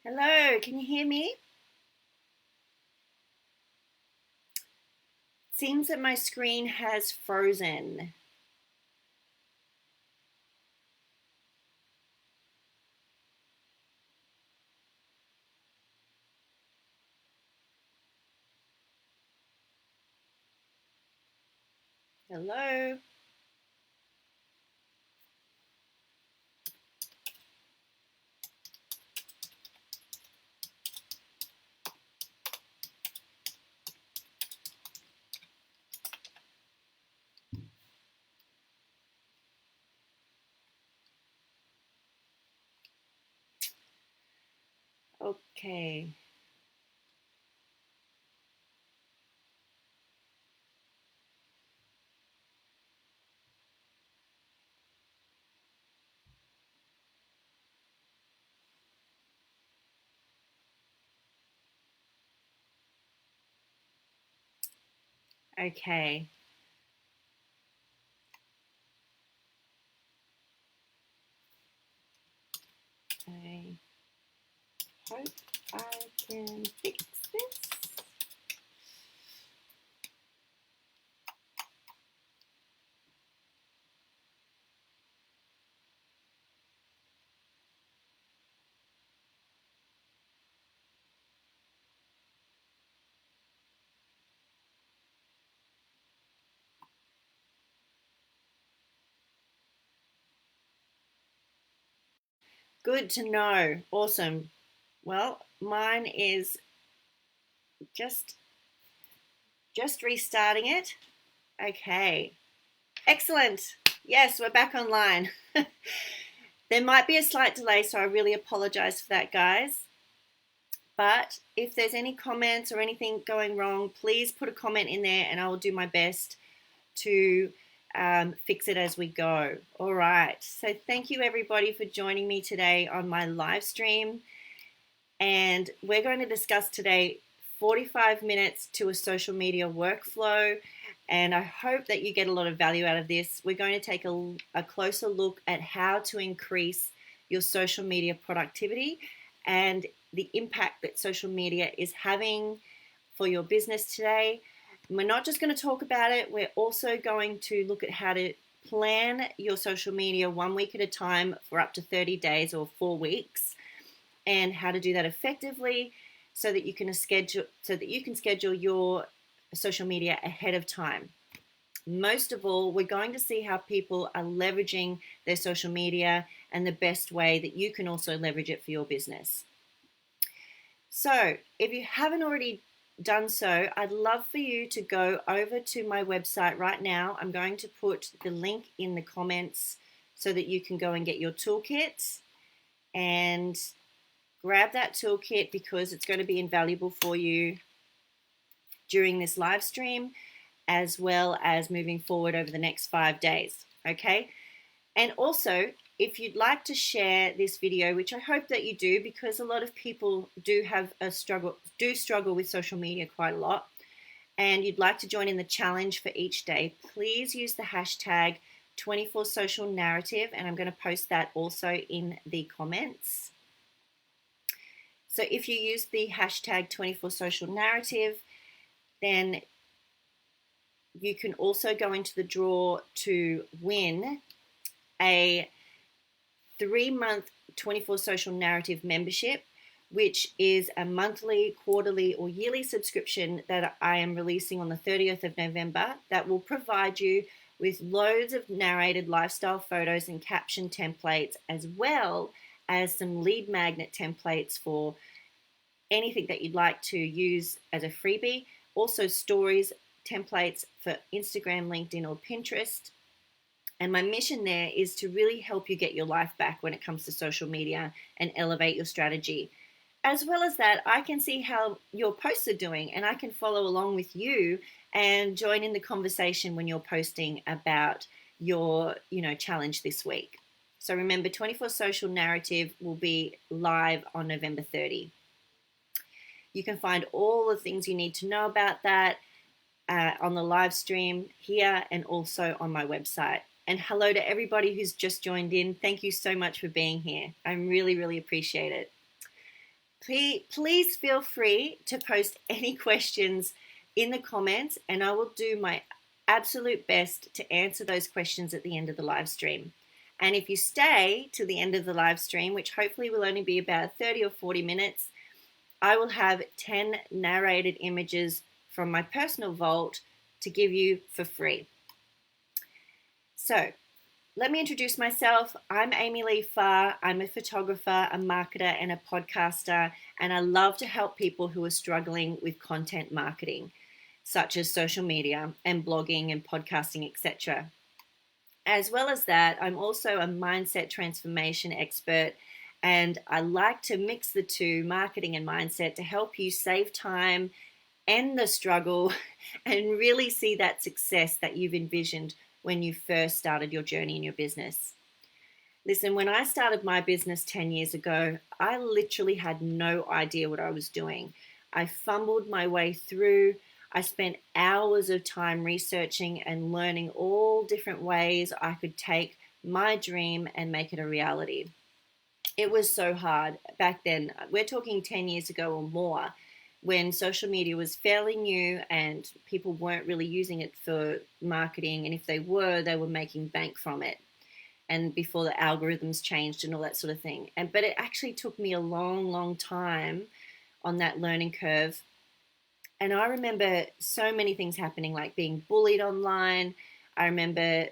Hello, can you hear me? Seems that my screen has frozen. Hello? Okay. Okay. I hope I can fix this. Good to know. Awesome. Well, mine is just just restarting it. Okay. Excellent. Yes, we're back online. There might be a slight delay, so I really apologize for that, guys. But if there's any comments or anything going wrong, please put a comment in there and I will do my best to fix it as we go. All right. So thank you everybody for joining me today on my live stream. And we're going to discuss today 45 minutes to a social media workflow. And I hope that you get a lot of value out of this. We're going to take a closer look at how to increase your social media productivity and the impact that social media is having for your business today. And we're not just going to talk about it, we're also going to look at how to plan your social media 1 week at a time for up to 30 days or 4 weeks, and how to do that effectively so that you can schedule your social media ahead of time. Most of all, we're going to see how people are leveraging their social media and the best way that you can also leverage it for your business. So, if you haven't already done so, I'd love for you to go over to my website right now. I'm going to put the link in the comments so that you can go and get your toolkit and grab that toolkit because it's going to be invaluable for you during this live stream as well as moving forward over the next 5 days. Okay. And also, if you'd like to share this video, which I hope that you do, because a lot of people do struggle with social media quite a lot, and you'd like to join in the challenge for each day, please use the hashtag 24socialnarrative, and I'm going to post that also in the comments. So if you use the hashtag 24socialnarrative, then you can also go into the draw to win a 3-month 24 Social Narrative membership, which is a monthly, quarterly, or yearly subscription that I am releasing on the 30th of November that will provide you with loads of narrated lifestyle photos and caption templates, as well as some lead magnet templates for anything that you'd like to use as a freebie. Also stories templates for Instagram, LinkedIn, or Pinterest. And my mission there is to really help you get your life back when it comes to social media and elevate your strategy. As well as that, I can see how your posts are doing and I can follow along with you and join in the conversation when you're posting about your, challenge this week. So remember, 24 Social Narrative will be live on November 30. You can find all the things you need to know about that on the live stream here and also on my website. And hello to everybody who's just joined in. Thank you so much for being here. I really, really appreciate it. Please feel free to post any questions in the comments, and I will do my absolute best to answer those questions at the end of the live stream. And if you stay to the end of the live stream, which hopefully will only be about 30 or 40 minutes, I will have 10 narrated images from my personal vault to give you for free. So let me introduce myself. I'm Amy Lee Farr. I'm a photographer, a marketer, and a podcaster, and I love to help people who are struggling with content marketing, such as social media and blogging and podcasting, etc. As well as that, I'm also a mindset transformation expert, and I like to mix the two, marketing and mindset, to help you save time, end the struggle, and really see that success that you've envisioned when you first started your journey in your business. Listen, when I started my business 10 years ago, I literally had no idea what I was doing. I fumbled my way through. I spent hours of time researching and learning all different ways I could take my dream and make it a reality. It was so hard back then. We're talking 10 years ago or more, when social media was fairly new and people weren't really using it for marketing. And if they were making bank from it. And before the algorithms changed and all that sort of thing. But it actually took me a long, long time on that learning curve. And I remember so many things happening, like being bullied online. I remember,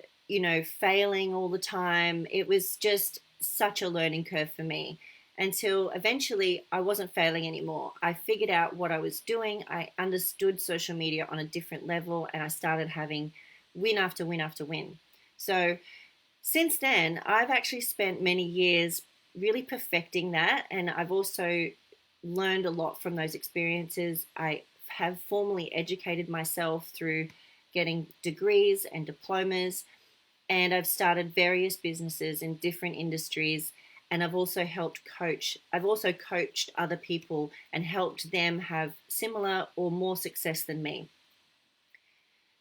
failing all the time. It was just such a learning curve for me, until eventually I wasn't failing anymore. I figured out what I was doing. I understood social media on a different level, and I started having win after win after win. So since then, I've actually spent many years really perfecting that, and I've also learned a lot from those experiences. I have formally educated myself through getting degrees and diplomas, and I've started various businesses in different industries, and I've also coached other people and helped them have similar or more success than me.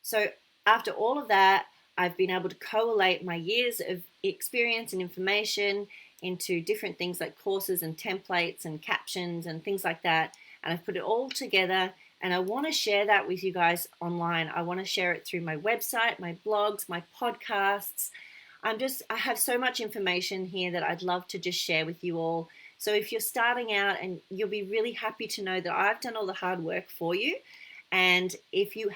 So after all of that, I've been able to collate my years of experience and information into different things like courses and templates and captions and things like that. And I've put it all together, and I want to share that with you guys online. I want to share it through my website, my blogs, my podcasts. I have so much information here that I'd love to just share with you all. So if you're starting out, and you'll be really happy to know that I've done all the hard work for you. And if you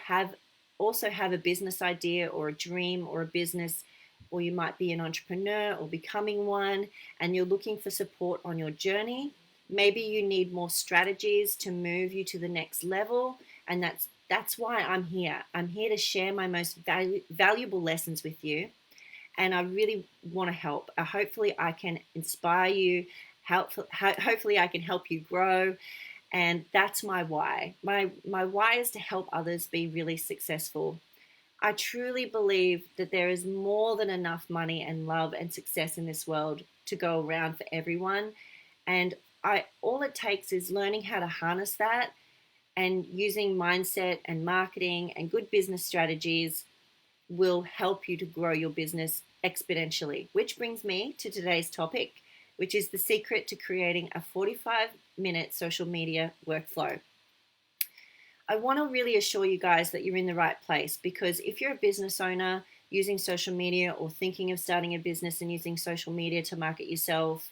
also have a business idea or a dream or a business, or you might be an entrepreneur or becoming one, and you're looking for support on your journey, maybe you need more strategies to move you to the next level. And that's why I'm here. I'm here to share my most valuable lessons with you. And I really want to help. Hopefully I can inspire you. Hopefully I can help you grow. And that's my why. My why is to help others be really successful. I truly believe that there is more than enough money and love and success in this world to go around for everyone. And all it takes is learning how to harness that, and using mindset and marketing and good business strategies will help you to grow your business exponentially. Which brings me to today's topic, which is the secret to creating a 45-minute social media workflow. I want to really assure you guys that you're in the right place, because if you're a business owner using social media, or thinking of starting a business and using social media to market yourself,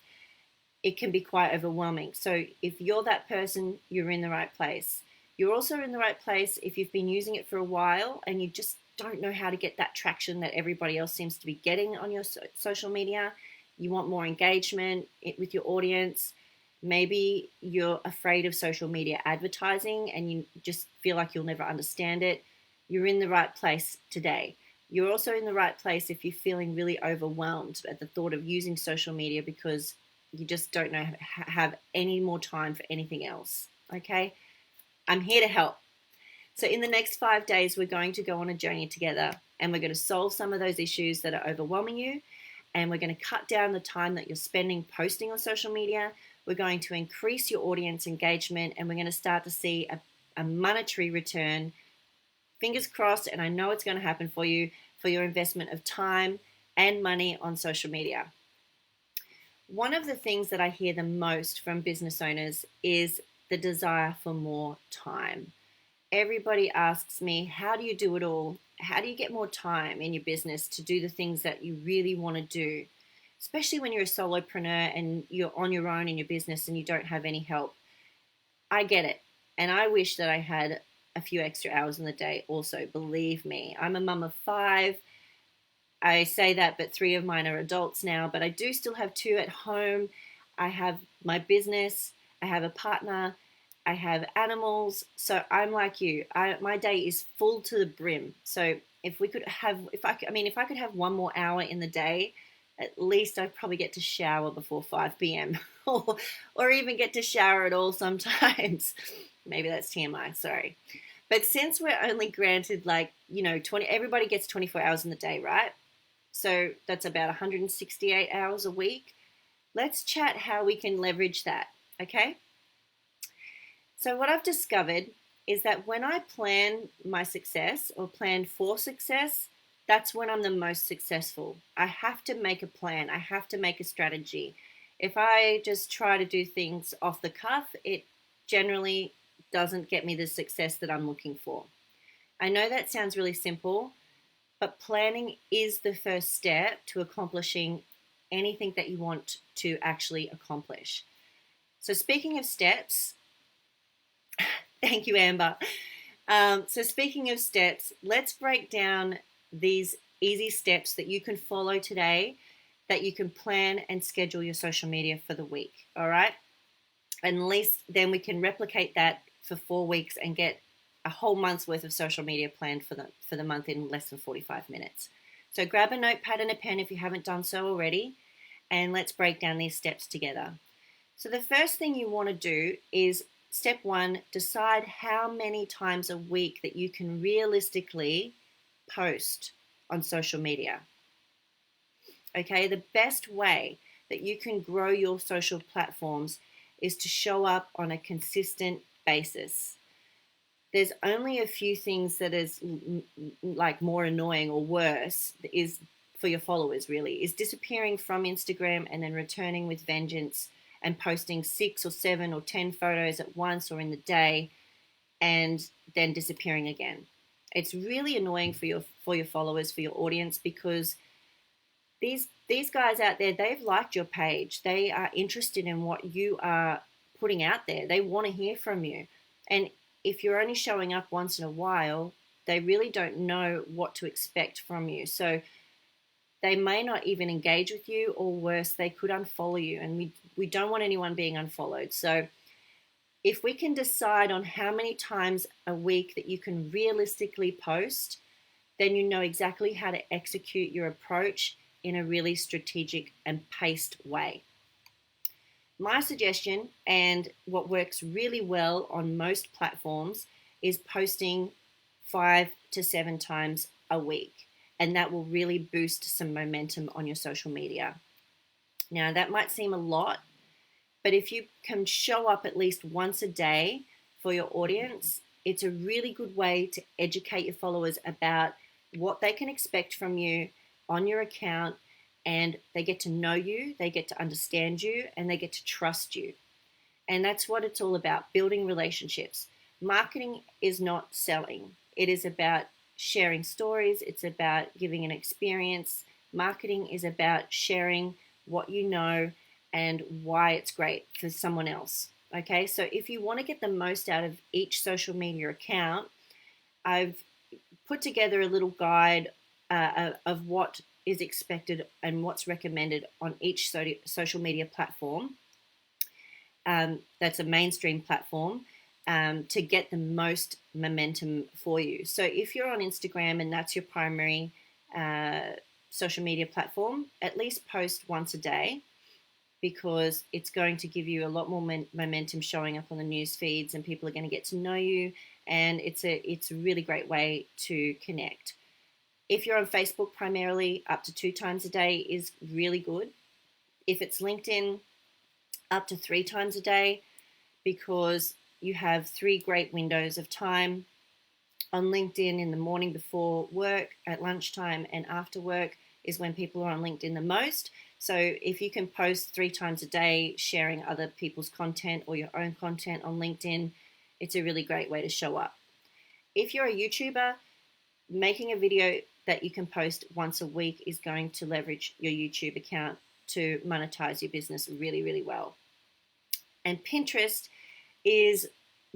it can be quite overwhelming. So if you're that person, you're in the right place. You're also in the right place if you've been using it for a while and you just don't know how to get that traction that everybody else seems to be getting on your social media. You want more engagement with your audience. Maybe you're afraid of social media advertising and you just feel like you'll never understand it. You're in the right place today. You're also in the right place if you're feeling really overwhelmed at the thought of using social media because you just don't know have any more time for anything else. Okay, I'm here to help. So in the next 5 days, we're going to go on a journey together, and we're going to solve some of those issues that are overwhelming you, and we're going to cut down the time that you're spending posting on social media. We're going to increase your audience engagement, and we're going to start to see a monetary return. Fingers crossed, and I know it's going to happen for you, for your investment of time and money on social media. One of the things that I hear the most from business owners is the desire for more time. Everybody asks me, how do you do it all? How do you get more time in your business to do the things that you really want to do? Especially when you're a solopreneur and you're on your own in your business and you don't have any help. I get it. And I wish that I had a few extra hours in the day also, believe me. I'm a mum of 5. I say that, but 3 of mine are adults now, but I do still have 2 at home. I have my business, I have a partner, I have animals. So I'm like you. My day is full to the brim. So if I could have one more hour in the day, at least I'd probably get to shower before 5 p.m. or even get to shower at all sometimes. Maybe that's TMI, sorry. But since we're only granted 20, everybody gets 24 hours in the day, right? So that's about 168 hours a week. Let's chat how we can leverage that, okay? So what I've discovered is that when I plan my success or plan for success, that's when I'm the most successful. I have to make a plan. I have to make a strategy. If I just try to do things off the cuff, it generally doesn't get me the success that I'm looking for. I know that sounds really simple, but planning is the first step to accomplishing anything that you want to actually accomplish. So speaking of steps, thank you, Amber. So speaking of steps, let's break down these easy steps that you can follow today that you can plan and schedule your social media for the week, all right? And at least then we can replicate that for 4 weeks and get a whole month's worth of social media planned for the month in less than 45 minutes. So grab a notepad and a pen if you haven't done so already, and let's break down these steps together. So the first thing you want to do is step 1, decide how many times a week that you can realistically post on social media. Okay, the best way that you can grow your social platforms is to show up on a consistent basis. There's only a few things that is like more annoying or worse is for your followers really, is disappearing from Instagram and then returning with vengeance and posting 6 or 7 or 10 photos at once or in the day and then disappearing again. It's really annoying for your followers, for your audience, because these guys out there, they've liked your page. They are interested in what you are putting out there. They want to hear from you. And if you're only showing up once in a while, they really don't know what to expect from you. So they may not even engage with you, or worse, they could unfollow you. And we don't want anyone being unfollowed. So if we can decide on how many times a week that you can realistically post, then you know exactly how to execute your approach in a really strategic and paced way. My suggestion, and what works really well on most platforms, is posting 5 to 7 times a week. And that will really boost some momentum on your social media. Now, that might seem a lot, but if you can show up at least once a day for your audience, it's a really good way to educate your followers about what they can expect from you on your account, and they get to know you, they get to understand you, and they get to trust you. And that's what it's all about, building relationships. Marketing is not selling. It is about sharing stories. It's about giving an experience. Marketing is about sharing what you know and why it's great for someone else. Okay, so if you want to get the most out of each social media account, I've put together a little guide of what is expected and what's recommended on each social media platform. That's a mainstream platform to get the most momentum for you. So if you're on Instagram and that's your primary social media platform, at least post once a day, because it's going to give you a lot more momentum showing up on the news feeds, and people are going to get to know you, and it's a really great way to connect. If you're on Facebook primarily, up to 2 times a day is really good. If it's LinkedIn, up to 3 times a day, because you have 3 great windows of time. On LinkedIn, in the morning before work, at lunchtime, and after work. is when people are on LinkedIn the most. So if you can post 3 times a day sharing other people's content or your own content on LinkedIn, it's a really great way to show up. If you're a YouTuber, making a video that you can post once a week is going to leverage your YouTube account to monetize your business really, really well. And Pinterest is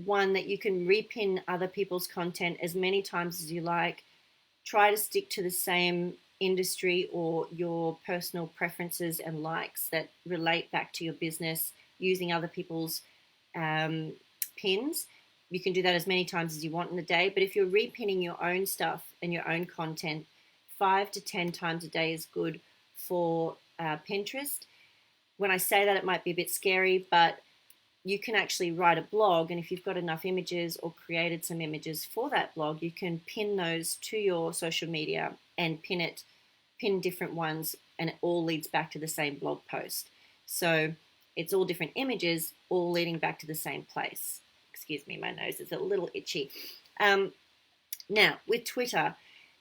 one that you can repin other people's content as many times as you like. Try to stick to the same industry or your personal preferences and likes that relate back to your business using other people's pins. You can do that as many times as you want in the day, but if you're repinning your own stuff and your own content, 5 to 10 times a day is good for Pinterest. When I say that, it might be a bit scary, but you can actually write a blog, and if you've got enough images or created some images for that blog, you can pin those to your social media and pin different ones, and it all leads back to the same blog post. So it's all different images, all leading back to the same place. Excuse me, my nose is a little itchy. Now, with Twitter,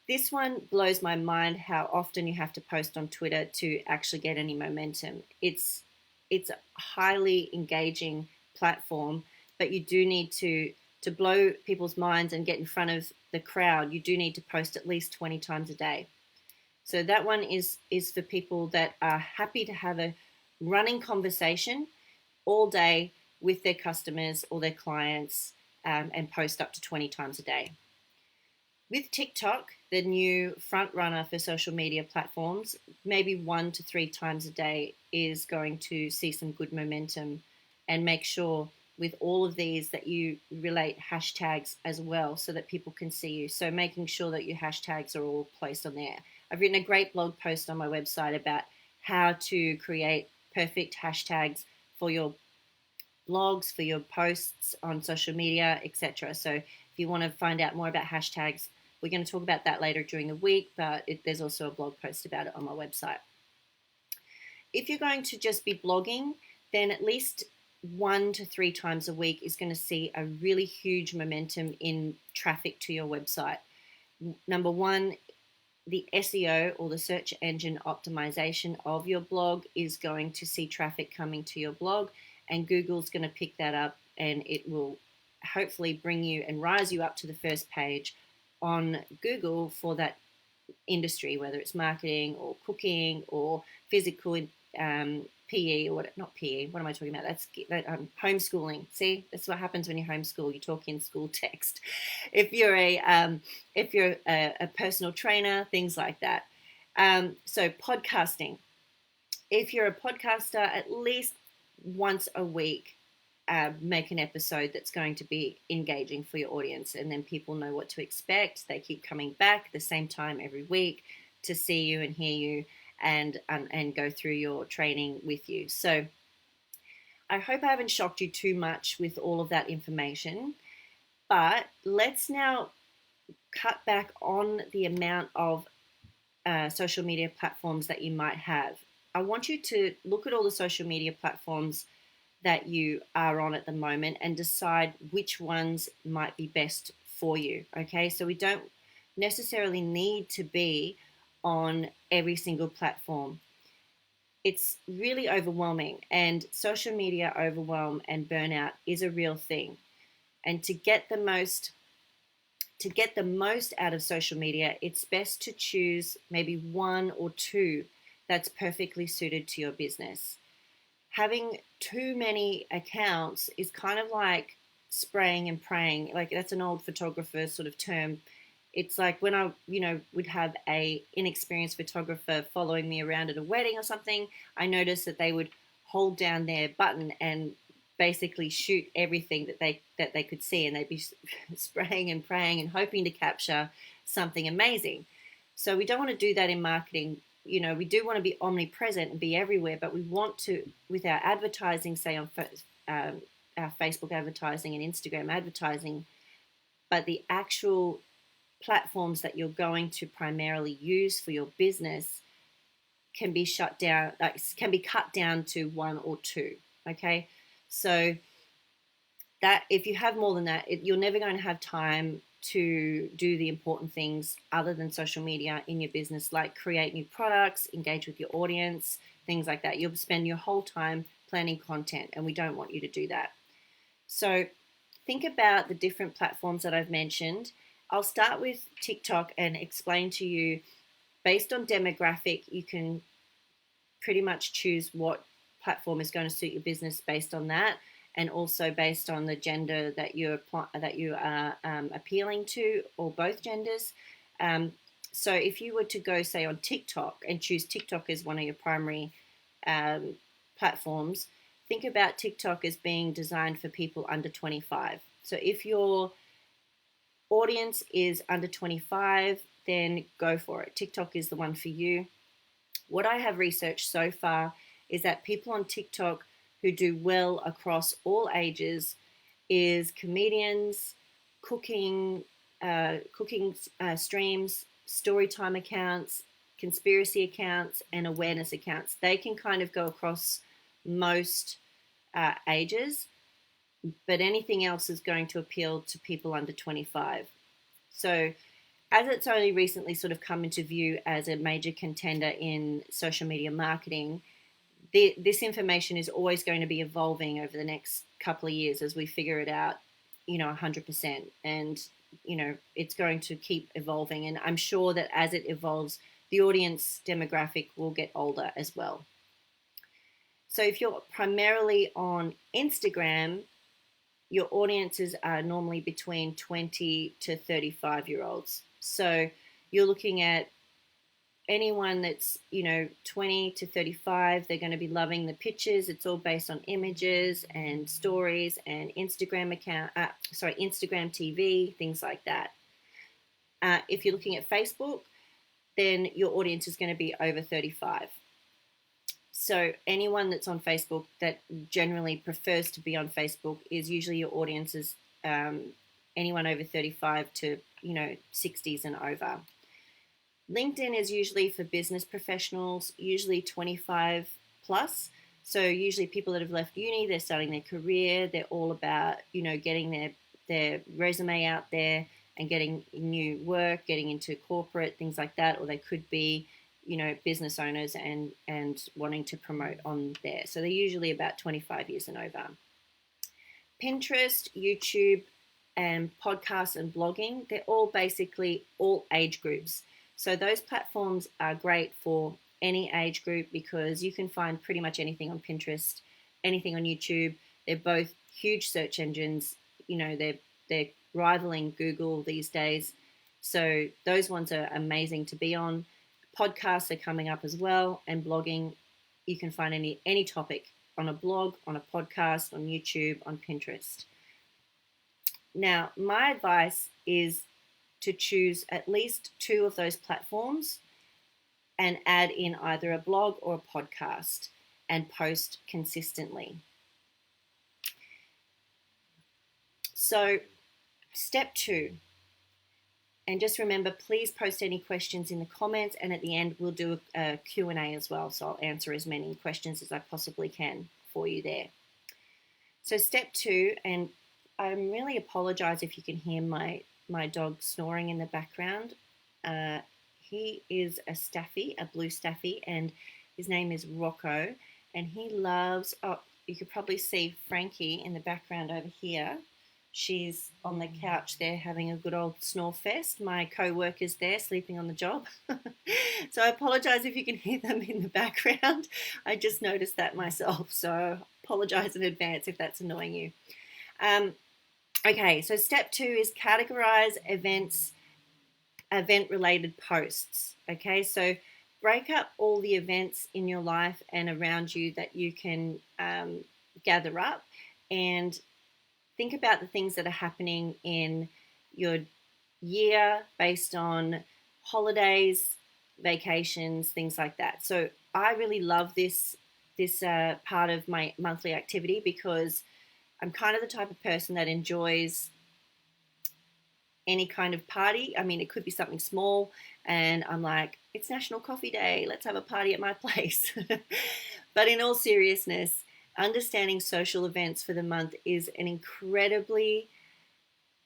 this one blows my mind how often you have to post on Twitter to actually get any momentum. It's a highly engaging platform, but you do need to blow people's minds and get in front of the crowd. You do need to post at least 20 times a day. So that one is for people that are happy to have a running conversation all day with their customers or their clients, and post up to 20 times a day. With TikTok, the new front runner for social media platforms, maybe 1 to 3 times a day is going to see some good momentum. And make sure with all of these that you relate hashtags as well so that people can see you. So making sure that your hashtags are all placed on there. I've written a great blog post on my website about how to create perfect hashtags for your blogs, for your posts on social media, etc. So if you want to find out more about hashtags, we're going to talk about that later during the week, but there's also a blog post about it on my website. If you're going to just be blogging, then at least 1 to 3 times a week is going to see a really huge momentum in traffic to your website. Number one, the SEO or the search engine optimization of your blog is going to see traffic coming to your blog, and Google's going to pick that up, and it will hopefully bring you and rise you up to the first page on Google for that industry, whether it's marketing or cooking or physical PE or not PE. What am I talking about? That's homeschooling. See, that's what happens when you homeschool. You talk in school text. If you're a personal trainer, things like that. So podcasting. If you're a podcaster, at least once a week, make an episode that's going to be engaging for your audience, and then people know what to expect. They keep coming back the same time every week to see you and hear you and go through your training with you. So I hope I haven't shocked you too much with all of that information, but let's now cut back on the amount of social media platforms that you might have. I want you to look at all the social media platforms that you are on at the moment and decide which ones might be best for you. Okay, so we don't necessarily need to be on every single platform. It's really overwhelming, and social media overwhelm and burnout is a real thing. And to get the most out of social media, it's best to choose maybe 1 or 2 that's perfectly suited to your business. Having too many accounts is kind of like spraying and praying. Like, that's an old photographer sort of term. It's like when I, would have a inexperienced photographer following me around at a wedding or something, I noticed that they would hold down their button and basically shoot everything that they could see, and they'd be spraying and praying and hoping to capture something amazing. So we don't want to do that in marketing. We do want to be omnipresent and be everywhere, but we want to, with our advertising, say on our Facebook advertising and Instagram advertising, but the actual platforms that you're going to primarily use for your business can be cut down to 1 or 2. Okay, so that if you have more than that, you're never going to have time to do the important things other than social media in your business, like create new products, engage with your audience, things like that. You'll spend your whole time planning content, and we don't want you to do that. So think about the different platforms that I've mentioned. I'll start with TikTok and explain to you, based on demographic, you can pretty much choose what platform is going to suit your business based on that, and also based on the gender that you are appealing to, or both genders. So if you were to go, say, on TikTok and choose TikTok as one of your primary platforms, think about TikTok as being designed for people under 25. So if your audience is under 25, then go for it. TikTok is the one for you. What I have researched so far is that people on TikTok who do well across all ages is comedians, cooking streams, storytime accounts, conspiracy accounts, and awareness accounts. They can kind of go across most ages, but anything else is going to appeal to people under 25. So as it's only recently sort of come into view as a major contender in social media marketing, this information is always going to be evolving over the next couple of years as we figure it out, 100%. And, it's going to keep evolving. And I'm sure that as it evolves, the audience demographic will get older as well. So if you're primarily on Instagram, your audiences are normally between 20 to 35-year-olds. So you're looking at anyone that's 20 to 35. They're going to be loving the pictures. It's all based on images and stories and Instagram TV, things like that. If you're looking at Facebook, then your audience is going to be over 35. So anyone that's on Facebook that generally prefers to be on Facebook is usually your audience is anyone over 35 to 60s and over. LinkedIn is usually for business professionals, usually 25 plus. So usually people that have left uni, they're starting their career, they're all about, getting their resume out there and getting new work, getting into corporate, things like that. Or they could be, business owners and wanting to promote on there. So they're usually about 25 years and over. Pinterest, YouTube, and podcasts and blogging, they're all basically all age groups. So those platforms are great for any age group because you can find pretty much anything on Pinterest, anything on YouTube. They're both huge search engines. They're rivaling Google these days. So those ones are amazing to be on. Podcasts are coming up as well, and blogging. You can find any topic on a blog, on a podcast, on YouTube, on Pinterest. Now, my advice is to choose at least 2 of those platforms and add in either a blog or a podcast and post consistently. So, step 2. And just remember, please post any questions in the comments, and at the end we'll do a Q&A as well. So I'll answer as many questions as I possibly can for you there. So step 2, and I really apologize if you can hear my dog snoring in the background. He is a staffy, a blue staffy, and his name is Rocco, and he loves, you could probably see Frankie in the background over here. She's on the couch there having a good old snore fest. My co-worker's there sleeping on the job. So I apologize if you can hear them in the background. I just noticed that myself, so apologize in advance if that's annoying you. Okay, so step 2 is categorize events, event-related posts. Okay, so break up all the events in your life and around you that you can gather up, and think about the things that are happening in your year based on holidays, vacations, things like that. So I really love this part of my monthly activity because I'm kind of the type of person that enjoys any kind of party. I mean, it could be something small and I'm like, it's National Coffee Day, let's have a party at my place. But in all seriousness, understanding social events for the month is an incredibly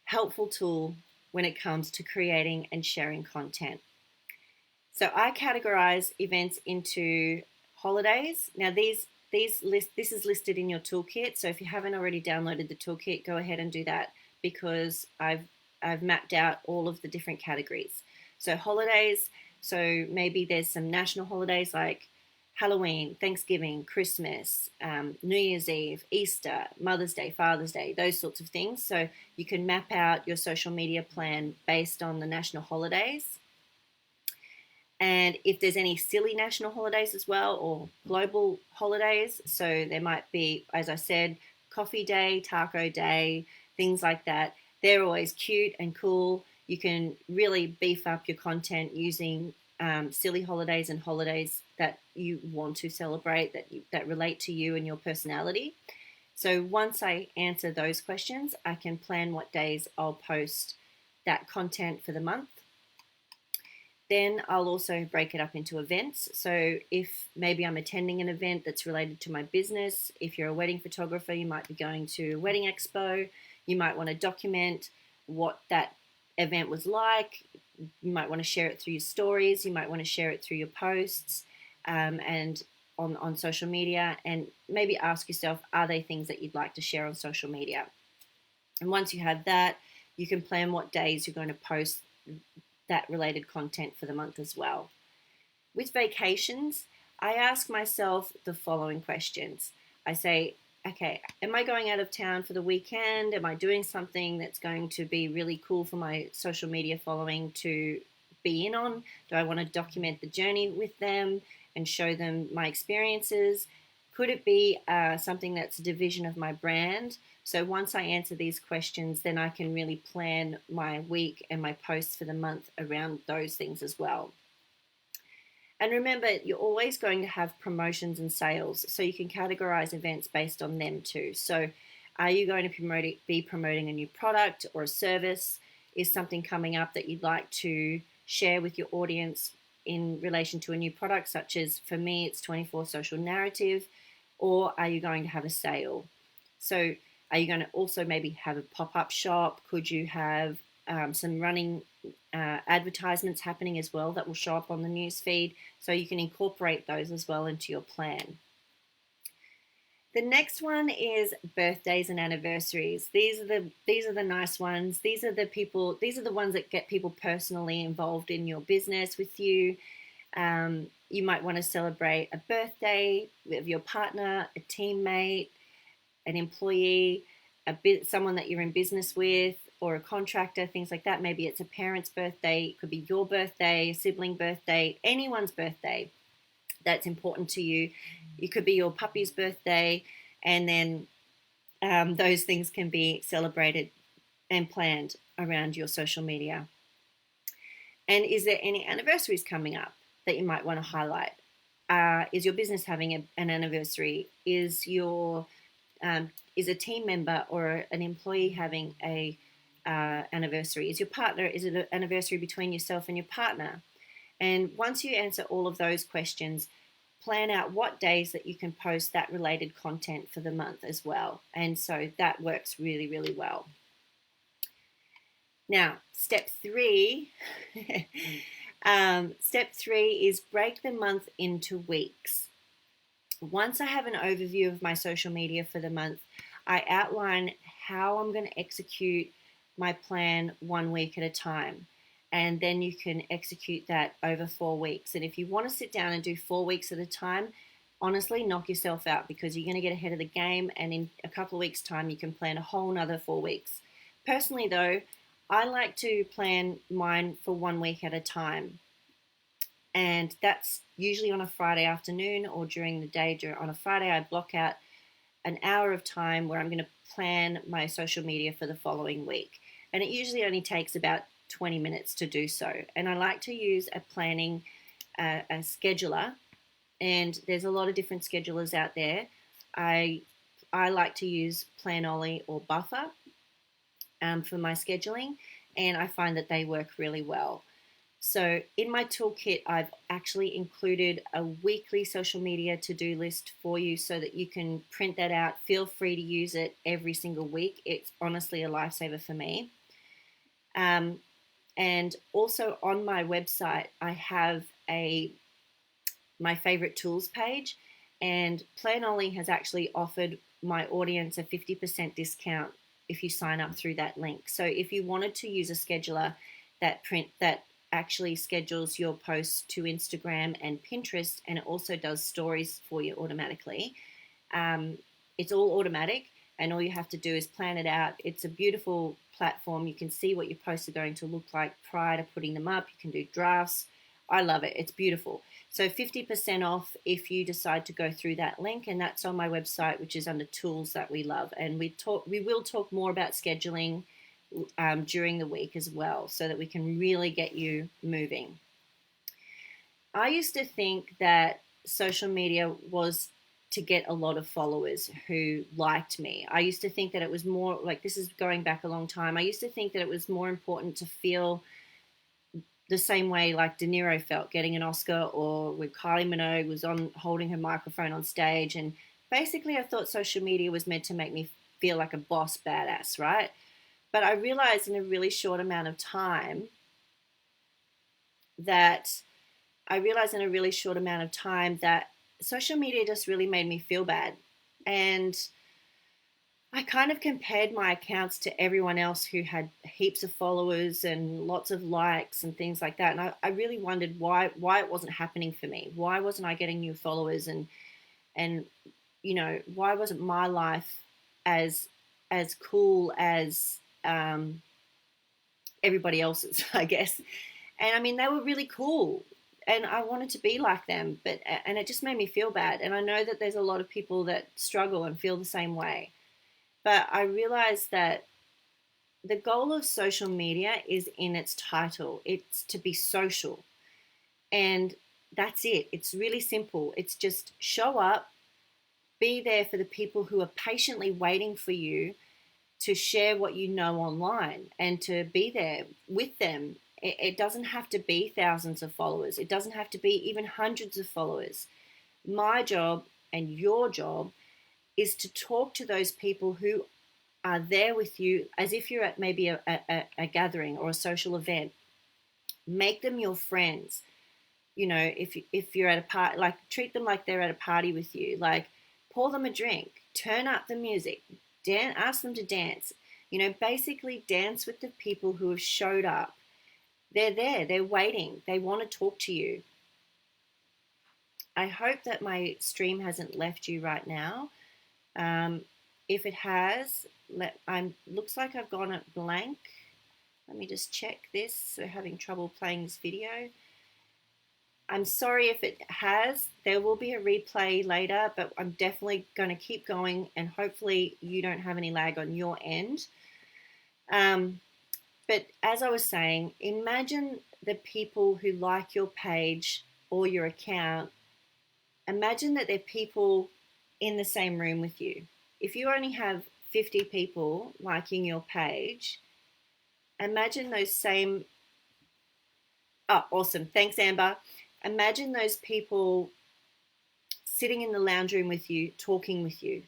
helpful tool when it comes to creating and sharing content. So I categorize events into holidays. Now this is listed in your toolkit. So if you haven't already downloaded the toolkit, go ahead and do that, because I've mapped out all of the different categories. So holidays, so maybe there's some national holidays like Halloween, Thanksgiving, Christmas, New Year's Eve, Easter, Mother's Day, Father's Day, those sorts of things. So you can map out your social media plan based on the national holidays. And if there's any silly national holidays as well, or global holidays, so there might be, as I said, Coffee Day, Taco Day, things like that. They're always cute and cool. You can really beef up your content using silly holidays and holidays that you want to celebrate, that relate to you and your personality. So once I answer those questions, I can plan what days I'll post that content for the month. Then I'll also break it up into events. So if maybe I'm attending an event that's related to my business, if you're a wedding photographer, you might be going to a wedding expo. You might want to document what that event was like. You might want to share it through your stories. You might want to share it through your posts and on social media. And maybe ask yourself, are they things that you'd like to share on social media? And once you have that, you can plan what days you're going to post that related content for the month as well. With vacations, I ask myself the following questions. I say, okay, am I going out of town for the weekend? Am I doing something that's going to be really cool for my social media following to be in on? Do I want to document the journey with them and show them my experiences? Could it be something that's a division of my brand? So once I answer these questions, then I can really plan my week and my posts for the month around those things as well. And remember, you're always going to have promotions and sales, so you can categorize events based on them too. So are you going to be promoting a new product or a service? Is something coming up that you'd like to share with your audience in relation to a new product, such as, for me, it's 24 Social Narrative? Or are you going to have a sale? So are you going to also maybe have a pop-up shop? Could you have some running advertisements happening as well that will show up on the news feed? So you can incorporate those as well into your plan. The next one is birthdays and anniversaries. These are the nice ones. These are the ones that get people personally involved in your business with you. You might want to celebrate a birthday with your partner, a teammate, an employee, someone that you're in business with, or a contractor, things like that. Maybe it's a parent's birthday. It could be your birthday, a sibling birthday, anyone's birthday that's important to you. It could be your puppy's birthday, and then those things can be celebrated and planned around your social media. And is there any anniversaries coming up that you might want to highlight? Is your business having an anniversary? Is a team member or an employee having a anniversary? Is it an anniversary between yourself and your partner? And once you answer all of those questions, plan out what days that you can post that related content for the month as well. And so that works really, really well. Now, step 3 is break the month into weeks. Once I have an overview of my social media for the month, I outline how I'm going to execute my plan 1 week at a time. And then you can execute that over 4 weeks. And if you want to sit down and do 4 weeks at a time, honestly, knock yourself out, because you're going to get ahead of the game. And in a couple of weeks' time, you can plan a whole nother 4 weeks. Personally, though, I like to plan mine for 1 week at a time. And that's usually on a Friday afternoon or during the day. On a Friday, I block out an hour of time where I'm going to plan my social media for the following week. And it usually only takes about 20 minutes to do so. And I like to use a scheduler. And there's a lot of different schedulers out there. I like to use Planoly or Buffer for my scheduling, and I find that they work really well. So in my toolkit, I've actually included a weekly social media to-do list for you so that you can print that out. Feel free to use it every single week. It's honestly a lifesaver for me. And also on my website, I have my favorite tools page, and Planoly has actually offered my audience a 50% discount if you sign up through that link. So if you wanted to use a scheduler that actually schedules your posts to Instagram and Pinterest, and it also does stories for you automatically. It's all automatic, and all you have to do is plan it out. It's a beautiful platform. You can see what your posts are going to look like prior to putting them up. You can do drafts. I love it. It's beautiful. So 50% off if you decide to go through that link, and that's on my website, which is under tools that we love. And we will talk more about scheduling during the week as well, so that we can really get you moving. I used to think that social media was to get a lot of followers who liked me. I used to think that it was more like, this is going back a long time, I used to think that it was more important to feel the same way like De Niro felt getting an Oscar, or when Kylie Minogue was on holding her microphone on stage. And basically I thought social media was meant to make me feel like a boss badass, right? But I realized in a really short amount of time that social media just really made me feel bad. And I kind of compared my accounts to everyone else who had heaps of followers and lots of likes and things like that. And I really wondered why it wasn't happening for me. Why wasn't I getting new followers? And why wasn't my life as cool as everybody else's, I guess. And I mean, they were really cool, and I wanted to be like them, and it just made me feel bad. And I know that there's a lot of people that struggle and feel the same way. But I realized that the goal of social media is in its title. It's to be social. And that's it. It's really simple. It's just show up, be there for the people who are patiently waiting for you to share what you know online, and to be there with them. It doesn't have to be thousands of followers. It doesn't have to be even hundreds of followers. My job and your job is to talk to those people who are there with you as if you're at maybe a gathering or a social event. Make them your friends. If you're at a party, like, treat them like they're at a party with you. Like, pour them a drink, turn up the music, ask them to dance. Basically dance with the people who have showed up. They're there, they're waiting, they want to talk to you. I hope that my stream hasn't left you right now. If it has, looks like I've gone at blank. Let me just check this. We're having trouble playing this video. I'm sorry if it has. There will be a replay later, but I'm definitely going to keep going, and hopefully you don't have any lag on your end. But as I was saying, imagine the people who like your page or your account. Imagine that they're people in the same room with you. If you only have 50 people liking your page, imagine those same... Oh, awesome. Thanks, Amber. Imagine those people sitting in the lounge room with you, talking with you.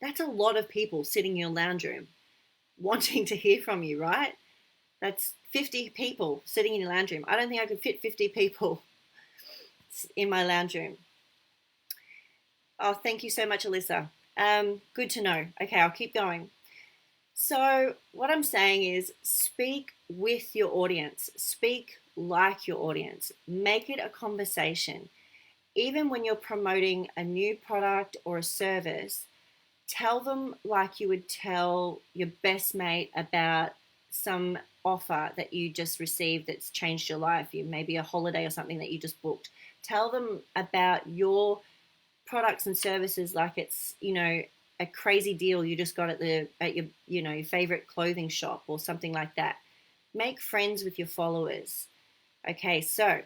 That's a lot of people sitting in your lounge room wanting to hear from you, right? That's 50 people sitting in your lounge room. I don't think I could fit 50 people in my lounge room. Oh, thank you so much, Alyssa. Good to know. Okay, I'll keep going. So what I'm saying is, speak with your audience. Speak like your audience. Make it a conversation. Even when you're promoting a new product or a service, tell them like you would tell your best mate about some offer that you just received that's changed your life. Maybe a holiday or something that you just booked. Tell them about your products and services like it's, a crazy deal you just got at your your favorite clothing shop or something like that. Make friends with your followers. Okay, so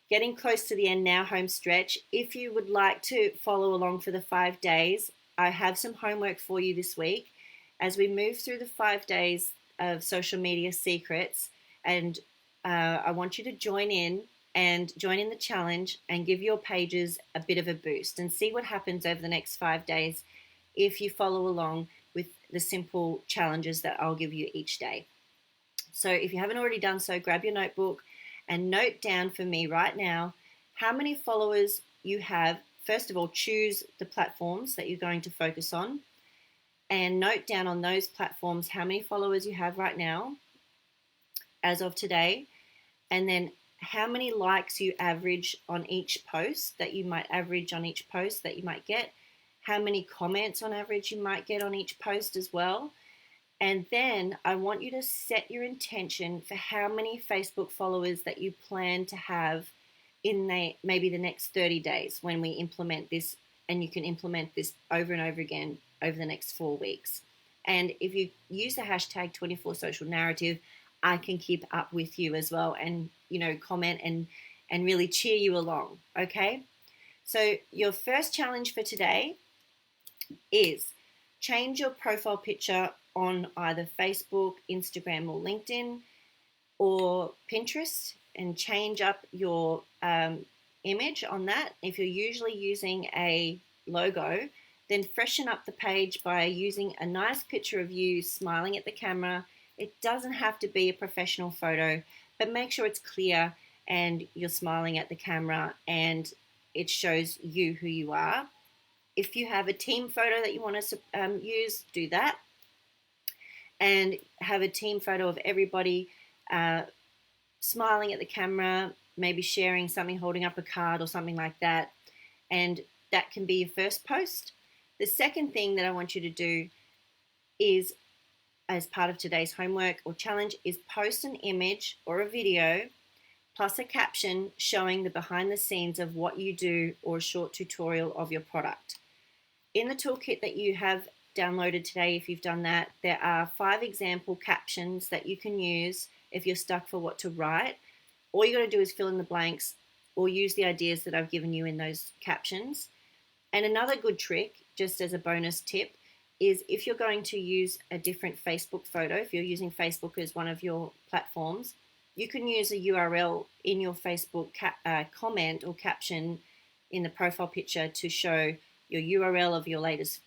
getting close to the end now, home stretch. If you would like to follow along for the 5 days, I have some homework for you this week as we move through the 5 days of social media secrets. And I want you to join in the challenge and give your pages a bit of a boost, and see what happens over the next 5 days if you follow along with the simple challenges that I'll give you each day. So if you haven't already done so, grab your notebook and note down for me right now how many followers you have. First of all, choose the platforms that you're going to focus on and note down on those platforms how many followers you have right now as of today, and then how many likes you average on each post that you might get, how many comments on average you might get on each post as well. And then I want you to set your intention for how many Facebook followers that you plan to have in maybe the next 30 days when we implement this, and you can implement this over and over again over the next 4 weeks. And if you use the hashtag 24social narrative, I can keep up with you as well and, comment and really cheer you along, okay? So your first challenge for today is change your profile picture on either Facebook, Instagram, or LinkedIn, or Pinterest, and change up your image on that. If you're usually using a logo, then freshen up the page by using a nice picture of you smiling at the camera. It doesn't have to be a professional photo, but make sure it's clear and you're smiling at the camera and it shows you who you are. If you have a team photo that you want to use, do that. And have a team photo of everybody smiling at the camera, maybe sharing something, holding up a card or something like that. And that can be your first post. The second thing that I want you to do is, as part of today's homework or challenge, is post an image or a video plus a caption showing the behind the scenes of what you do or a short tutorial of your product. In the toolkit that you have downloaded today, if you've done that, there are 5 example captions that you can use if you're stuck for what to write. All you got to do is fill in the blanks or use the ideas that I've given you in those captions. And another good trick, just as a bonus tip, is if you're going to use a different Facebook photo, if you're using Facebook as one of your platforms, you can use a URL in your Facebook comment or caption in the profile picture to show your URL of your latest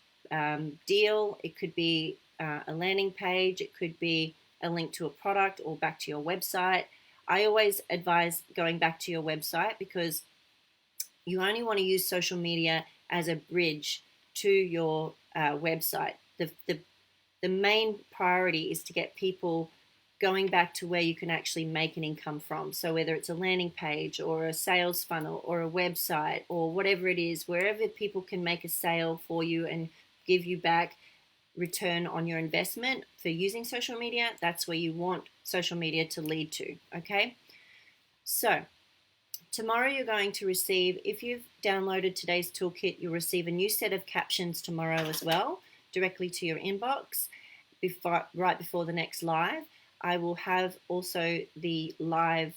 deal. It could be a landing page, it could be a link to a product or back to your website. I always advise going back to your website because you only want to use social media as a bridge to your website. The main priority is to get people going back to where you can actually make an income from. So whether it's a landing page or a sales funnel or a website or whatever it is, wherever people can make a sale for you and give you back return on your investment for using social media, that's where you want social media to lead to, okay? So tomorrow you're going to receive, if you've downloaded today's toolkit, you'll receive a new set of captions tomorrow as well, directly to your inbox, right before the next live. I will have also the live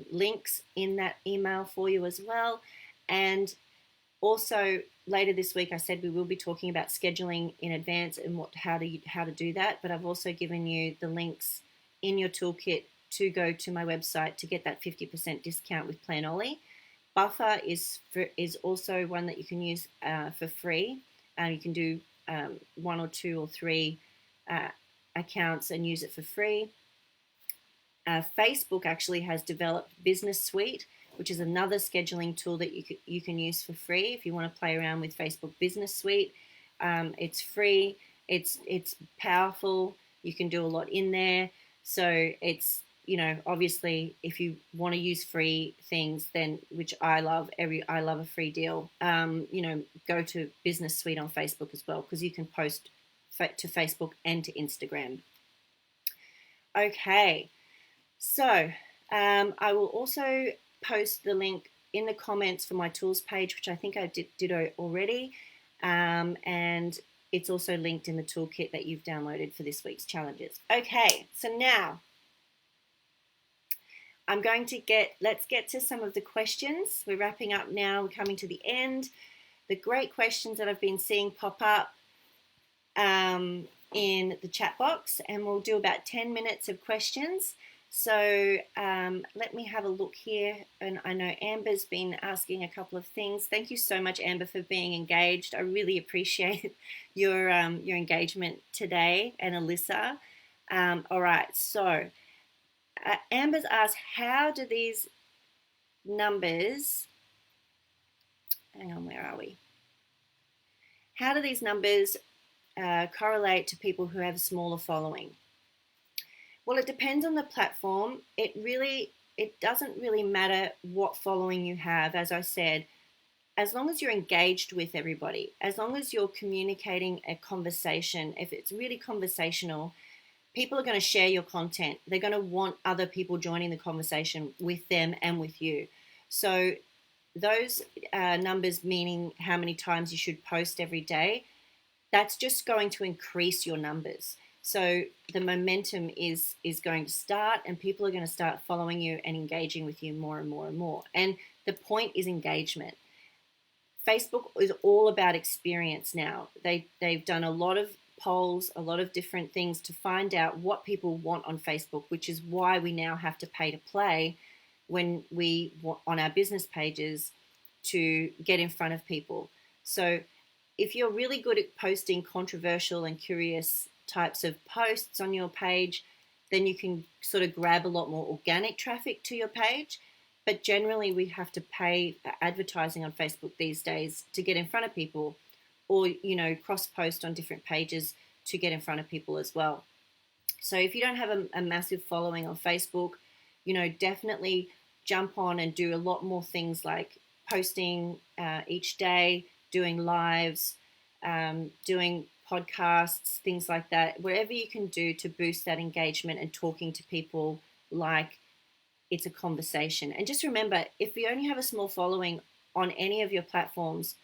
links in that email for you as well. And also later this week, I said we will be talking about scheduling in advance and how to do that. But I've also given you the links in your toolkit to go to my website to get that 50% discount with Planoly. Buffer is also one that you can use for free. You can do 1 or 2 or 3 accounts and use it for free. Facebook actually has developed Business Suite, which is another scheduling tool that you can use for free if you want to play around with Facebook Business Suite. It's free. It's powerful. You can do a lot in there. So it's, obviously if you want to use free things, then, which I love, I love a free deal. Go to Business Suite on Facebook as well, because you can post to Facebook and to Instagram. Okay, so I will also post the link in the comments for my tools page, which I think I did already, and it's also linked in the toolkit that you've downloaded for this week's challenges. Okay, so now let's get to some of the questions. We're wrapping up now, we're coming to the end. The great questions that I've been seeing pop up in the chat box, and we'll do about 10 minutes of questions. So let me have a look here. And I know Amber's been asking a couple of things. Thank you so much, Amber, for being engaged. I really appreciate your engagement today, and Alyssa. All right, so Amber's asked, how do these numbers, hang on, where are we? How do these numbers correlate to people who have a smaller following? Well, it depends on the platform. It doesn't really matter what following you have, as I said, as long as you're engaged with everybody, as long as you're communicating a conversation, if it's really conversational, people are going to share your content. They're going to want other people joining the conversation with them and with you. So those numbers, meaning how many times you should post every day, that's just going to increase your numbers. So the momentum is going to start, and people are going to start following you and engaging with you more and more and more. And the point is engagement. Facebook is all about experience now. They've done a lot of polls, a lot of different things to find out what people want on Facebook, which is why we now have to pay to play when we on our business pages to get in front of people. So if you're really good at posting controversial and curious types of posts on your page, then you can sort of grab a lot more organic traffic to your page. But generally, we have to pay advertising on Facebook these days to get in front of people, or cross post on different pages to get in front of people as well. So if you don't have a massive following on Facebook, definitely jump on and do a lot more things like posting each day, doing lives, doing podcasts, things like that, wherever you can do to boost that engagement and talking to people like it's a conversation. And just remember, if you only have a small following on any of your platforms,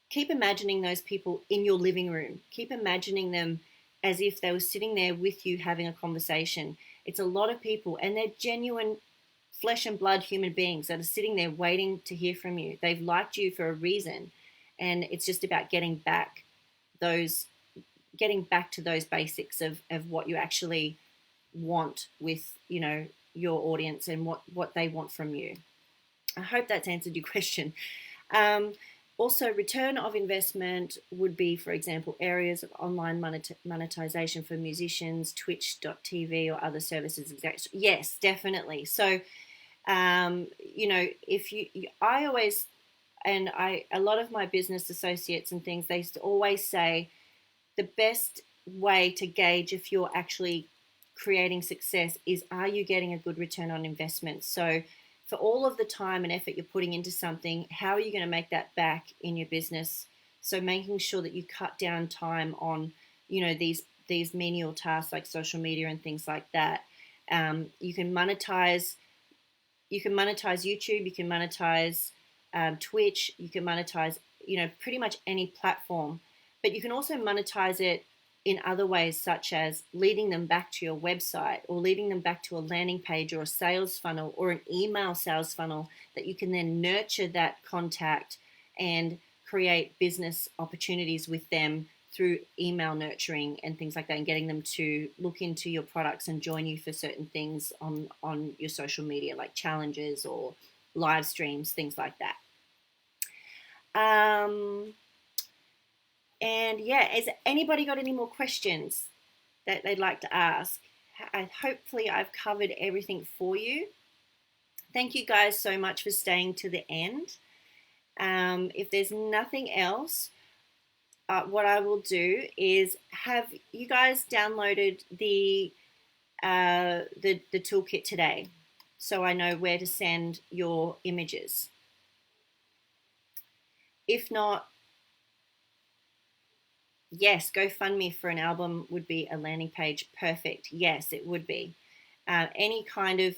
keep imagining those people in your living room. Keep imagining them as if they were sitting there with you having a conversation. It's a lot of people, and they're genuine flesh and blood human beings that are sitting there waiting to hear from you. They've liked you for a reason, and it's just about getting back to those basics of what you actually want with your audience and what they want from you. I hope that's answered your question. Also, return of investment would be, for example, areas of online monetization for musicians, Twitch.tv or other services. Yes, definitely. So, I always, a lot of my business associates and things, they used to always say the best way to gauge if you're actually creating success is, are you getting a good return on investment? So for all of the time and effort you're putting into something, how are you going to make that back in your business? So making sure that you cut down time on, these menial tasks like social media and things like that. You can monetize YouTube, you can monetize Twitch, you can monetize, pretty much any platform, but you can also monetize it in other ways, such as leading them back to your website or leading them back to a landing page or a sales funnel or an email sales funnel that you can then nurture that contact and create business opportunities with them through email nurturing and things like that, and getting them to look into your products and join you for certain things on your social media, like challenges or live streams, things like that. And yeah, has anybody got any more questions that they'd like to ask? Hopefully I've covered everything for you. Thank you guys so much for staying to the end. If there's nothing else, what I will do is have you guys downloaded the toolkit today, so I know where to send your images. If not, yes, GoFundMe for an album would be a landing page. Perfect. Yes, it would be. Any kind of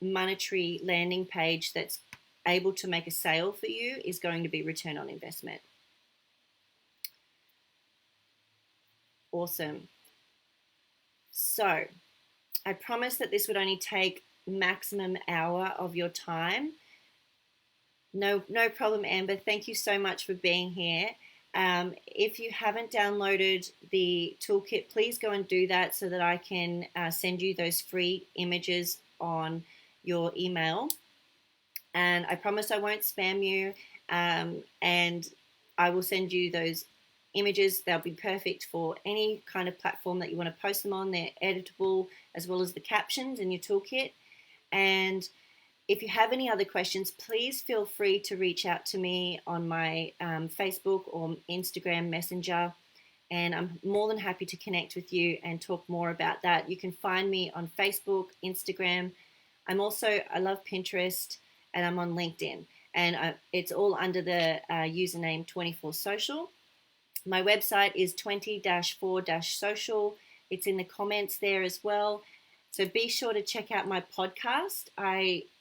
monetary landing page that's able to make a sale for you is going to be return on investment. Awesome. So I promised that this would only take maximum hour of your time. No problem, Amber. Thank you so much for being here. If you haven't downloaded the toolkit, please go and do that so that I can send you those free images on your email. And I promise I won't spam you, and I will send you those images. They'll be perfect for any kind of platform that you want to post them on. They're editable, as well as the captions in your toolkit. And if you have any other questions, please feel free to reach out to me on my Facebook or Instagram Messenger, and I'm more than happy to connect with you and talk more about that. You can find me on Facebook, Instagram. I love Pinterest, and I'm on LinkedIn, and it's all under the username 24social. My website is 20-4-social. It's in the comments there as well. So be sure to check out my podcast.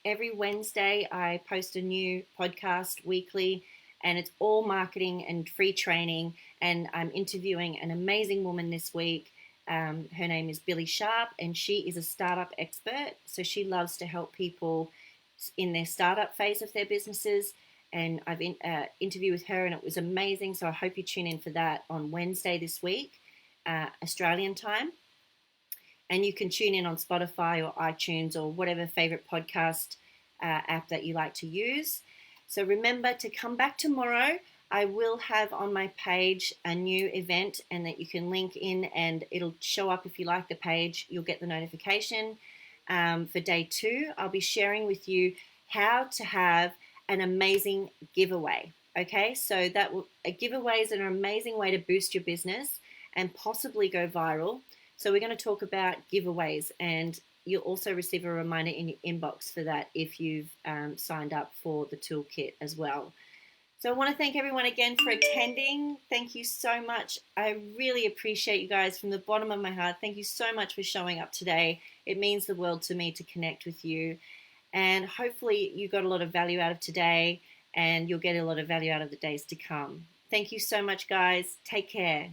Every Wednesday I post a new podcast weekly, and it's all marketing and free training. And I'm interviewing an amazing woman this week. Her name is Billy Sharp, and she is a startup expert. So she loves to help people in their startup phase of their businesses. And I've interviewed with her, and it was amazing. So I hope you tune in for that on Wednesday this week, Australian time. And you can tune in on Spotify or iTunes or whatever favorite podcast app that you like to use. So remember to come back tomorrow. I will have on my page a new event, and that you can link in, and it'll show up if you like the page. You'll get the notification. For day 2, I'll be sharing with you how to have an amazing giveaway. Okay, so a giveaway is an amazing way to boost your business and possibly go viral. So we're going to talk about giveaways, and you'll also receive a reminder in your inbox for that if you've signed up for the toolkit as well. So I want to thank everyone again for attending. Thank you so much. I really appreciate you guys from the bottom of my heart. Thank you so much for showing up today. It means the world to me to connect with you. And hopefully you got a lot of value out of today, and you'll get a lot of value out of the days to come. Thank you so much, guys. Take care.